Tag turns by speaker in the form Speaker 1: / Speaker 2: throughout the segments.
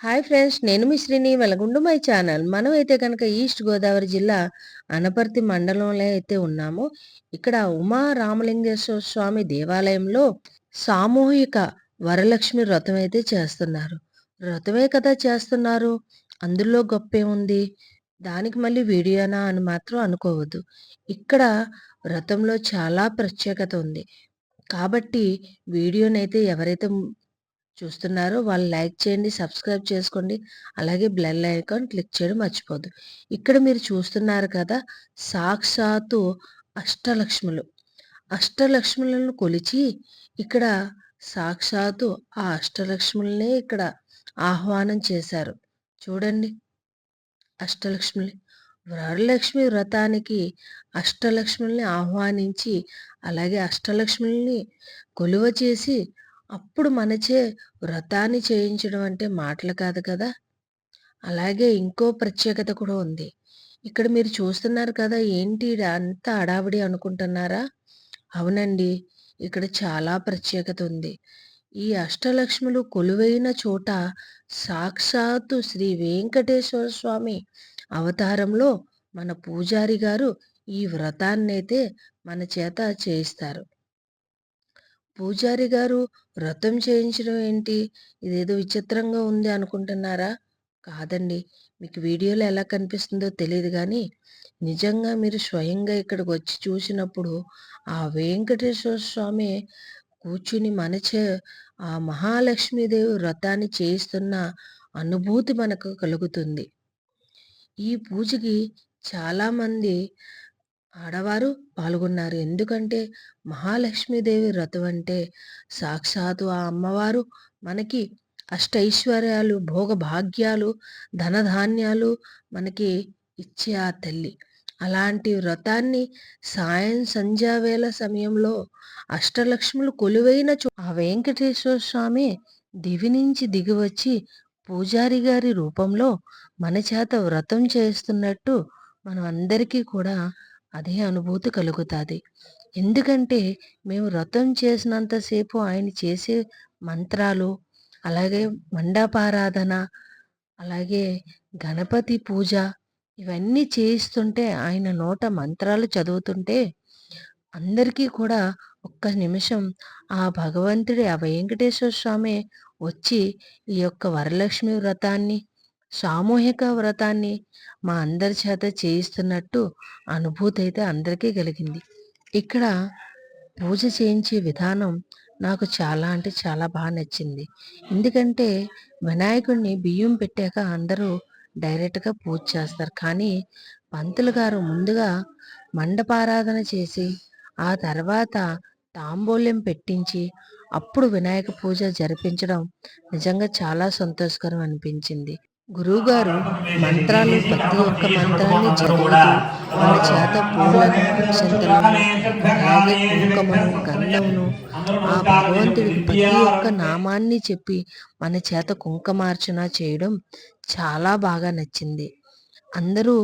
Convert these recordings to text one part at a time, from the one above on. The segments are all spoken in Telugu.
Speaker 1: హాయ్ ఫ్రెండ్స్, నేను మీ Srini. Welcome to my channel. మనమైతే కనుక ఈస్ట్ గోదావరి జిల్లా అనపర్తి మండలంలో అయితే ఉన్నాము. ఇక్కడ ఉమా రామలింగేశ్వర స్వామి దేవాలయంలో సామూహిక వరలక్ష్మి వ్రతం అయితే చేస్తున్నారు. వ్రతమే కదా చేస్తున్నారు, అందులో గొప్పేముంది? దానికి మళ్ళీ వీడియోనా అని మాత్రం అనుకోవద్దు. ఇక్కడ వ్రతంలో చాలా ప్రత్యేకత ఉంది. కాబట్టి వీడియోనైతే ఎవరైతే చూస్తున్నారో వాళ్ళు లైక్ చేయండి, సబ్స్క్రైబ్ చేసుకోండి. అలాగే బెల్ ఐకాన్ క్లిక్ చేయడం మర్చిపోద్దు. ఇక్కడ మీరు చూస్తున్నారు కదా, సాక్షాత్తు అష్టలక్ష్ములు. అష్టలక్ష్ములను కొలిచి ఇక్కడ సాక్షాత్తు ఆ అష్టలక్ష్ములనే ఇక్కడ ఆహ్వానం చేశారు. చూడండి, అష్టలక్ష్మిని. వరలక్ష్మి వ్రతానికి అష్టలక్ష్ముల్ని ఆహ్వానించి, అలాగే అష్టలక్ష్ముల్ని కొలువ చేసి, అప్పుడు మనచే వ్రతాన్ని చేయించడం అంటే మాటలు కాదు కదా! అలాగే ఇంకో ప్రత్యేకత కూడా ఉంది. ఇక్కడ మీరు చూస్తున్నారు కదా, ఏంటి అంత హడావిడి అనుకుంటున్నారా? అవునండి, ఇక్కడ చాలా ప్రత్యేకత ఉంది. ఈ అష్టలక్ష్ములు కొలువైన చోట సాక్షాత్తు శ్రీ వెంకటేశ్వర స్వామి అవతారంలో మన పూజారి గారు ఈ వ్రతాన్నైతే మన చేత చేయిస్తారు. పూజారి గారు వ్రతం చేయించడం ఏంటి? ఇదేదో విచిత్రంగా ఉంది అనుకుంటున్నారా? కాదండి. మీకు వీడియోలో ఎలా కనిపిస్తుందో తెలీదు గానీ, నిజంగా మీరు స్వయంగా ఇక్కడికొచ్చి చూసినప్పుడు, ఆ వెంకటేశ్వర స్వామి కూర్చుని ఆ మహాలక్ష్మీదేవి వ్రతాన్ని చేయిస్తున్న అనుభూతి మనకు కలుగుతుంది. ఈ పూజకి చాలామంది ఆడవారు పాల్గొన్నారు. ఎందుకంటే మహాలక్ష్మీదేవి వ్రతం అంటే సాక్షాత్తు ఆ అమ్మవారు మనకి అష్టైశ్వర్యాలు, భోగభాగ్యాలు, ధనధాన్యాలు మనకి ఇచ్చే ఆ తల్లి. అలాంటి వ్రతాన్ని సాయం సంధ్యావేళ సమయంలో అష్టలక్ష్ములు కొలువైన ఆ వెంకటేశ్వర స్వామి దివి నుంచి దిగివచ్చి పూజారి గారి రూపంలో మన చేత వ్రతం చేస్తున్నట్టు మనం అందరికీ కూడా అదే అనుభూతి కలుగుతుంది. ఎందుకంటే మేము వ్రతం చేసినంతసేపు ఆయన చేసే మంత్రాలు, అలాగే మండపారాధన, అలాగే గణపతి పూజ ఇవన్నీ చేయిస్తుంటే, ఆయన నోట మంత్రాలు చదువుతుంటే అందరికీ కూడా ఒక్క నిమిషం ఆ భగవంతుడి, ఆ వెంకటేశ్వర స్వామి వచ్చి ఈ యొక్క వరలక్ష్మి వ్రతాన్ని, సామూహిక వ్రతాన్ని మా అందరి చేత చేయిస్తున్నట్టు అనుభూతి అయితే అందరికీ కలిగింది. ఇక్కడ పూజ చేయించే విధానం నాకు చాలా అంటే చాలా బాగా నచ్చింది. ఎందుకంటే వినాయకుడిని బియ్యం పెట్టాక అందరూ డైరెక్ట్గా పూజ చేస్తారు. కానీ పంతులు గారు ముందుగా మండపారాధన చేసి, ఆ తర్వాత తాంబూల్యం పెట్టించి, అప్పుడు వినాయక పూజ జరిపించడం నిజంగా చాలా సంతోషకరం అనిపించింది. గురువుగారు మంత్రాలు, ప్రతి ఒక్క మంత్రాన్ని చదువుతూ మన చేత పూలను, అక్షంతలను, అలాగే కుంకుమను, గంధమును, ఆ భగవంతుడికి ప్రతి ఒక్క నామాన్ని చెప్పి మన చేత కుంకుమార్చన చేయడం చాలా బాగా నచ్చింది. అందరూ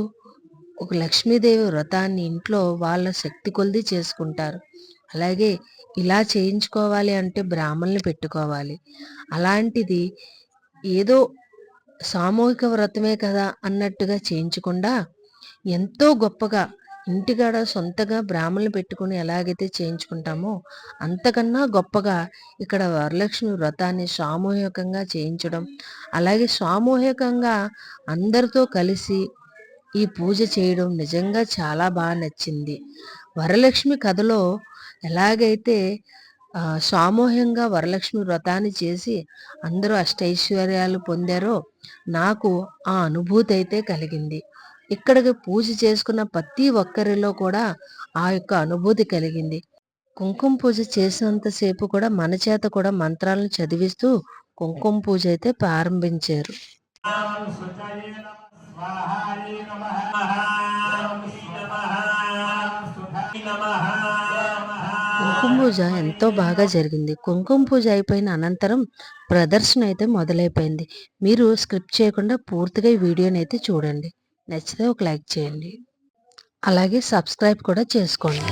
Speaker 1: ఒక లక్ష్మీదేవి వ్రతాన్ని ఇంట్లో వాళ్ళ శక్తి కొలది చేసుకుంటారు. అలాగే ఇలా చేయించుకోవాలి అంటే బ్రాహ్మణుల్ని పెట్టుకోవాలి. అలాంటిది ఏదో సామూహిక వ్రతమే కదా అన్నట్టుగా చేయించకుండా, ఎంతో గొప్పగా ఇంటికాడ సొంతగా బ్రాహ్మణులు పెట్టుకుని ఎలాగైతే చేయించుకుంటామో అంతకన్నా గొప్పగా ఇక్కడ వరలక్ష్మి వ్రతాన్ని సామూహికంగా చేయించడం, అలాగే సామూహికంగా అందరితో కలిసి ఈ పూజ చేయడం నిజంగా చాలా బాగా నచ్చింది. వరలక్ష్మి కథలో ఎలాగైతే సామూహికంగా వరలక్ష్మి వ్రతాన్ని చేసి అందరూ అష్టైశ్వర్యాలు పొందారో, నాకు ఆ అనుభూతి అయితే కలిగింది. ఇక్కడికి పూజ చేసుకున్న ప్రతి ఒక్కరిలో కూడా ఆ యొక్క అనుభూతి కలిగింది. కుంకుమ పూజ చేసినంతసేపు కూడా మన చేత కూడా మంత్రాలను చదివిస్తూ కుంకుమ పూజ అయితే ప్రారంభించారు. కుంకుమ పూజ ఎంతో బాగా జరిగింది. కుంకుమ పూజ అయిపోయిన అనంతరం ప్రదర్శన అయితే మొదలైపోయింది. మీరు స్క్రిప్ట్ చేయకుండా పూర్తిగా ఈ వీడియోని అయితే చూడండి. నచ్చితే ఒక లైక్ చేయండి, అలాగే సబ్స్క్రైబ్ కూడా చేసుకోండి.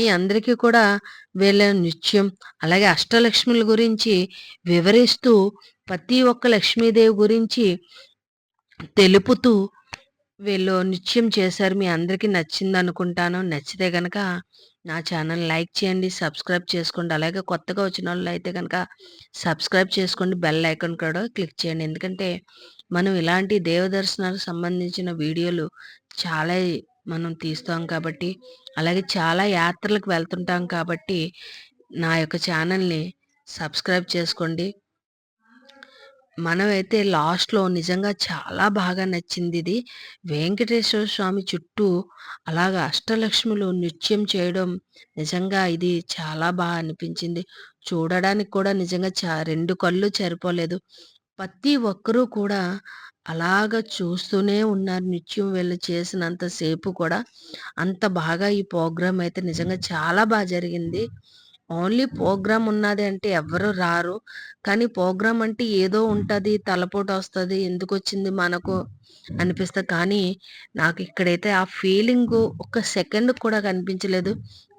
Speaker 1: మీ అందరికీ కూడా వీళ్ళ నృత్యం, అలాగే అష్టలక్ష్ముల గురించి వివరిస్తూ ప్రతి ఒక్క లక్ష్మీదేవి గురించి తెలుపుతూ వీళ్ళు నృత్యం చేశారు. మీ అందరికీ నచ్చిందనుకుంటాను. నచ్చితే గనక నా ఛానల్ లైక్ చేయండి, సబ్స్క్రైబ్ చేసుకోండి. అలాగే కొత్తగా వచ్చినోళ్ళైతే గనక సబ్స్క్రైబ్ చేసుకోండి. బెల్ ఐకాన్ కూడా క్లిక్ చేయండి. ఎందుకంటే మనం ఇలాంటి దేవదర్శనాలకు సంబంధించిన వీడియోలు చాలా మనం తీస్తాం కాబట్టి, అలాగే చాలా యాత్రలకు వెళ్తుంటాం కాబట్టి నా యొక్క ఛానల్‌ని సబ్స్క్రైబ్ చేసుకోండి. మనమైతే లాస్ట్‌లో నిజంగా చాలా బాగా నచ్చిందిది. వెంకటేశ్వర స్వామి చుట్టూ అలాగా అష్టలక్ష్ములు నృత్యం చేయడం నిజంగా ఇది చాలా అనిపించింది. చూడడానికి కూడా నిజంగా 2 కళ్ళు సరిపోలేదు. ప్రతి ఒక్కరూ కూడా అలాగా చూస్తూనే ఉన్నారు నృత్యం వీళ్ళు చేసినంత సేపు కూడా. అంత బాగా ఈ ప్రోగ్రామ్ అయితే నిజంగా చాలా జరిగింది. ఓన్లీ ప్రోగ్రామ్ ఉన్నది అంటే ఎవ్వరు రారు. కానీ ప్రోగ్రామ్ అంటే ఏదో ఉంటది. తలపోటొస్తది. ఎందుకొచ్చింది మనకు అనిపిస్తది. కానీ నాకు ఇక్కడైతే ఆ ఫీలింగు ఒక్క సెకండ్ కూడా కనిపించలేదు.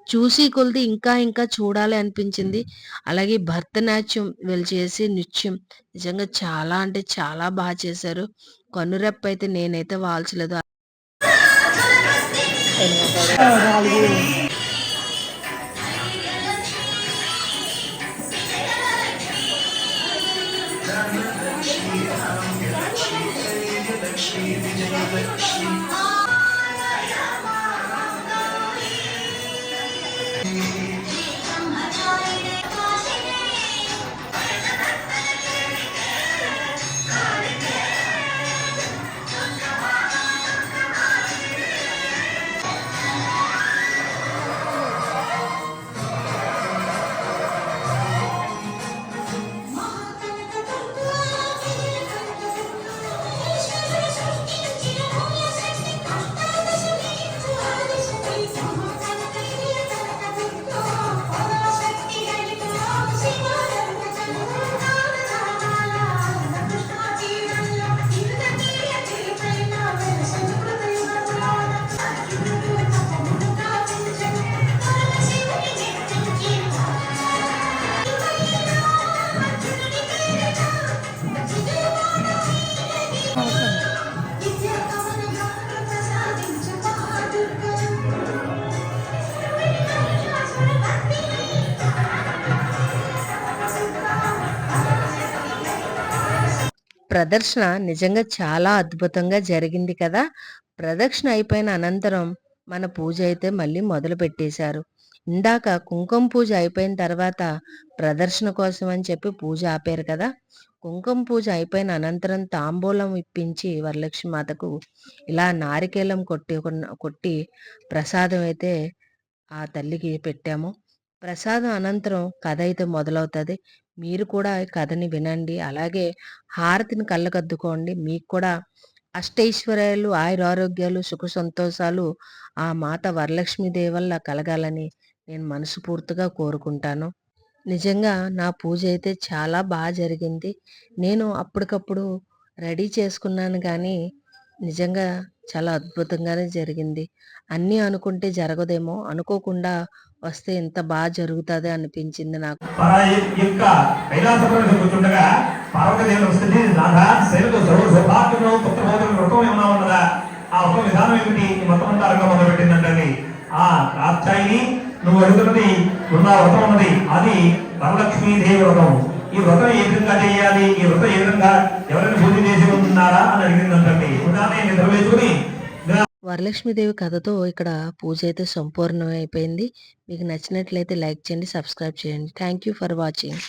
Speaker 1: చూసి కొలిది ఇంకా ఇంకా చూడాలి అనిపించింది. అలాగే భరతనాట్యం వీళ్ళు చేసే నృత్యం నిజంగా చాలా అంటే చాలా చేశారు. కనురెప్పైతే నేనైతే వాల్చలేదు. ప్రదర్శన నిజంగా చాలా అద్భుతంగా జరిగింది కదా! ప్రదక్షిణ అయిపోయిన అనంతరం మన పూజ అయితే మళ్ళీ మొదలు పెట్టేశారు. ఇందాక కుంకుమ పూజ అయిపోయిన తర్వాత ప్రదర్శన కోసం అని చెప్పి పూజ ఆపారు కదా! కుంకుమ పూజ అయిపోయిన అనంతరం తాంబూలం ఇప్పించి వరలక్ష్మి మాతకు ఇలా నారికేలం కొట్టి ప్రసాదం అయితే ఆ తల్లికి పెట్టాము. ప్రసాదం అనంతరం కథ అయితే మొదలవుతది. మీరు కూడా ఈ కథని వినండి. అలాగే హారతిని కళ్ళకద్దుకోండి. మీకు కూడా అష్టైశ్వర్యాలు, ఆయురారోగ్యాలు, సుఖ సంతోషాలు ఆ మాత వరలక్ష్మీదేవి వల్ల కలగాలని నేను మనస్ఫూర్తిగా కోరుకుంటాను. నిజంగా నా పూజ అయితే చాలా జరిగింది. నేను అప్పటికప్పుడు రెడీ చేసుకున్నాను గానీ, నిజంగా చాలా అద్భుతంగానే జరిగింది. అన్నీ అనుకుంటే జరగదేమో, అనుకోకుండా వస్తే ఇంత జరుగుతది అనిపించింది నాకు.
Speaker 2: నువ్వు అడుగుతున్నది ఉన్న వ్రతం ఉన్నది, అది వరలక్ష్మీదేవి వ్రతం. ఈ వ్రతం ఏ విధంగా చేయాలి, ఈ వ్రతం ఏ విధంగా ఎవరైనా పూజ చేసి ఉన్నారా అని అడిగిందంటే ఉదాహరణ నిద్ర వేసుకుని
Speaker 1: వరలక్ష్మీదేవి కథతో ఇక్కడ పూజ అయితే సంపూర్ణమైపోయింది. మీకు నచ్చినట్లయితే లైక్ చేయండి, సబ్స్క్రైబ్ చేయండి. Thank you for watching.